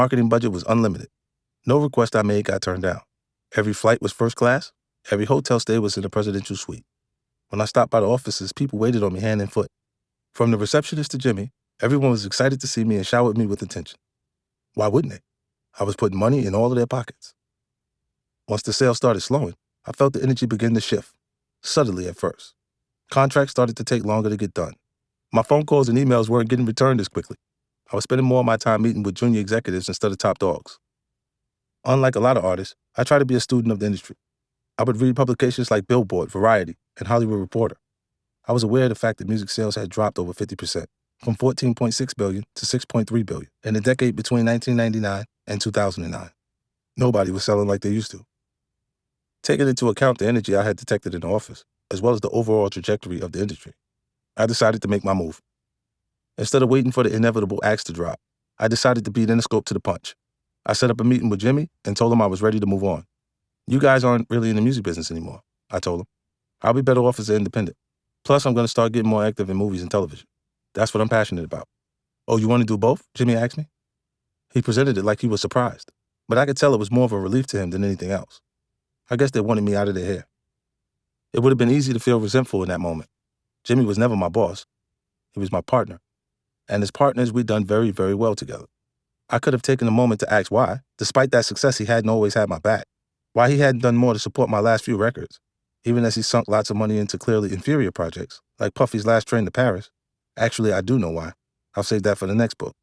Marketing budget was unlimited. No request I made got turned down. Every flight was first class. Every hotel stay was in a presidential suite. When I stopped by the offices, people waited on me hand and foot. From the receptionist to Jimmy, everyone was excited to see me and showered me with attention. Why wouldn't they? I was putting money in all of their pockets. Once the sales started slowing, I felt the energy begin to shift, subtly at first. Contracts started to take longer to get done. My phone calls and emails weren't getting returned as quickly. I was spending more of my time meeting with junior executives instead of top dogs. Unlike a lot of artists, I try to be a student of the industry. I would read publications like Billboard, Variety, and Hollywood Reporter. I was aware of the fact that music sales had dropped over 50%, from $14.6 billion to $6.3 billion in the decade between 1999 and 2009. Nobody was selling like they used to. Taking into account the energy I had detected in the office, as well as the overall trajectory of the industry, I decided to make my move. Instead of waiting for the inevitable axe to drop, I decided to beat Interscope to the punch. I set up a meeting with Jimmy and told him I was ready to move on. You guys aren't really in the music business anymore, I told him. I'll be better off as an independent. Plus, I'm going to start getting more active in movies and television. That's what I'm passionate about. Oh, you want to do both? Jimmy asked me. He presented it like he was surprised, but I could tell it was more of a relief to him than anything else. I guess they wanted me out of their hair. It would have been easy to feel resentful in that moment. Jimmy was never my boss. He was my partner. And as partners, we'd done very, very well together. I could have taken a moment to ask why, despite that success, he hadn't always had my back. Why he hadn't done more to support my last few records, even as he sunk lots of money into clearly inferior projects, like Puffy's Last Train to Paris. Actually, I do know why. I'll save that for the next book.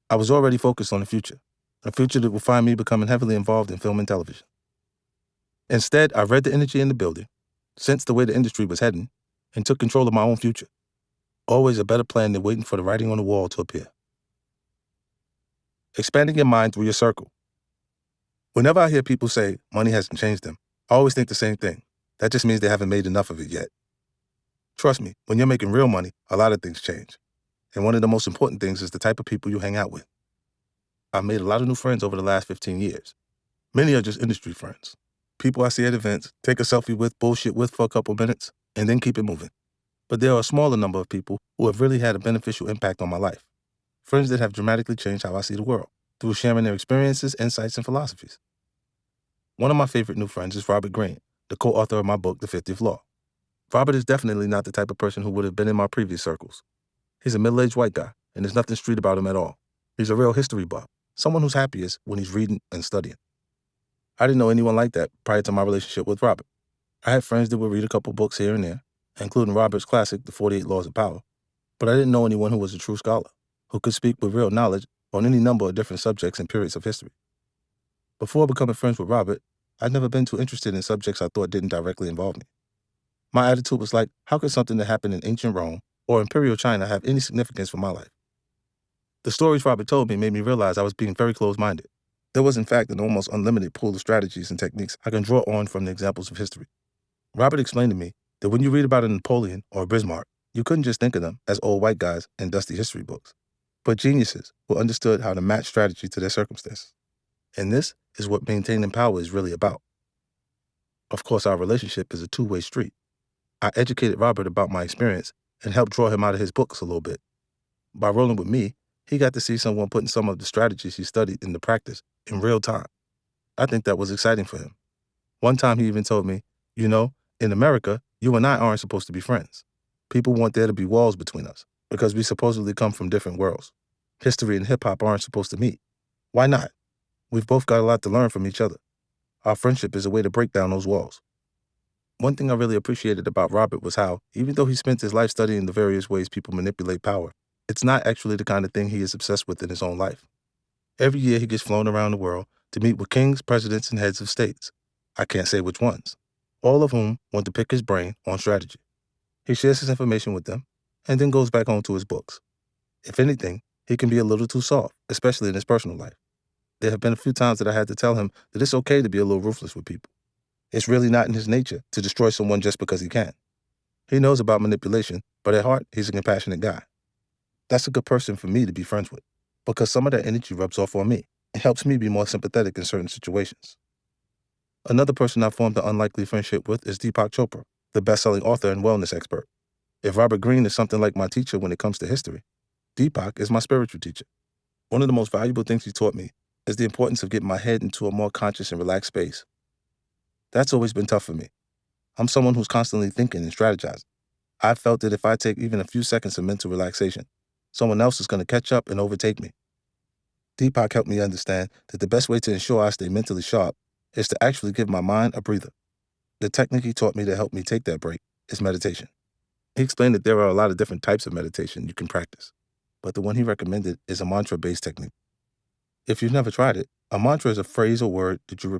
I was already focused on the future, a future that would find me becoming heavily involved in film and television. Instead, I read the energy in the building, sensed the way the industry was heading, and took control of my own future. Always a better plan than waiting for the writing on the wall to appear. Expanding your mind through your circle. Whenever I hear people say money hasn't changed them, I always think the same thing. That just means they haven't made enough of it yet. Trust me, when you're making real money, a lot of things change. And one of the most important things is the type of people you hang out with. I've made a lot of new friends over the last 15 years. Many are just industry friends. People I see at events, take a selfie with, bullshit with for a couple minutes, and then keep it moving. But there are a smaller number of people who have really had a beneficial impact on my life. Friends that have dramatically changed how I see the world, through sharing their experiences, insights, and philosophies. One of my favorite new friends is Robert Greene, the co-author of my book, The 50th Law. Robert is definitely not the type of person who would have been in my previous circles. He's a middle-aged white guy, and there's nothing street about him at all. He's a real history buff, someone who's happiest when he's reading and studying. I didn't know anyone like that prior to my relationship with Robert. I had friends that would read a couple books here and there, including Robert's classic, The 48 Laws of Power, but I didn't know anyone who was a true scholar, who could speak with real knowledge on any number of different subjects and periods of history. Before becoming friends with Robert, I'd never been too interested in subjects I thought didn't directly involve me. My attitude was like, how could something that happened in ancient Rome or Imperial China have any significance for my life? The stories Robert told me made me realize I was being very close-minded. There was, in fact, an almost unlimited pool of strategies and techniques I can draw on from the examples of history. Robert explained to me that when you read about a Napoleon or a Bismarck, you couldn't just think of them as old white guys in dusty history books, but geniuses who understood how to match strategy to their circumstances. And this is what maintaining power is really about. Of course, our relationship is a two-way street. I educated Robert about my experience and helped draw him out of his books a little bit. By rolling with me, he got to see someone putting some of the strategies he studied into practice in real time. I think that was exciting for him. One time he even told me, you know, in America, you and I aren't supposed to be friends. People want there to be walls between us because we supposedly come from different worlds. History and hip-hop aren't supposed to meet. Why not? We've both got a lot to learn from each other. Our friendship is a way to break down those walls. One thing I really appreciated about Robert was how, even though he spent his life studying the various ways people manipulate power, it's not actually the kind of thing he is obsessed with in his own life. Every year he gets flown around the world to meet with kings, presidents, and heads of states. I can't say which ones. All of whom want to pick his brain on strategy. He shares his information with them and then goes back home to his books. If anything, he can be a little too soft, especially in his personal life. There have been a few times that I had to tell him that it's okay to be a little ruthless with people. It's really not in his nature to destroy someone just because he can. He knows about manipulation, but at heart, he's a compassionate guy. That's a good person for me to be friends with, because some of that energy rubs off on me. It helps me be more sympathetic in certain situations. Another person I formed an unlikely friendship with is Deepak Chopra, the best-selling author and wellness expert. If Robert Greene is something like my teacher when it comes to history, Deepak is my spiritual teacher. One of the most valuable things he taught me is the importance of getting my head into a more conscious and relaxed space. That's always been tough for me. I'm someone who's constantly thinking and strategizing. I felt that if I take even a few seconds of mental relaxation, someone else is going to catch up and overtake me. Deepak helped me understand that the best way to ensure I stay mentally sharp is to actually give my mind a breather. The technique he taught me to help me take that break is meditation. He explained that there are a lot of different types of meditation you can practice, but the one he recommended is a mantra-based technique. If you've never tried it, a mantra is a phrase or word that you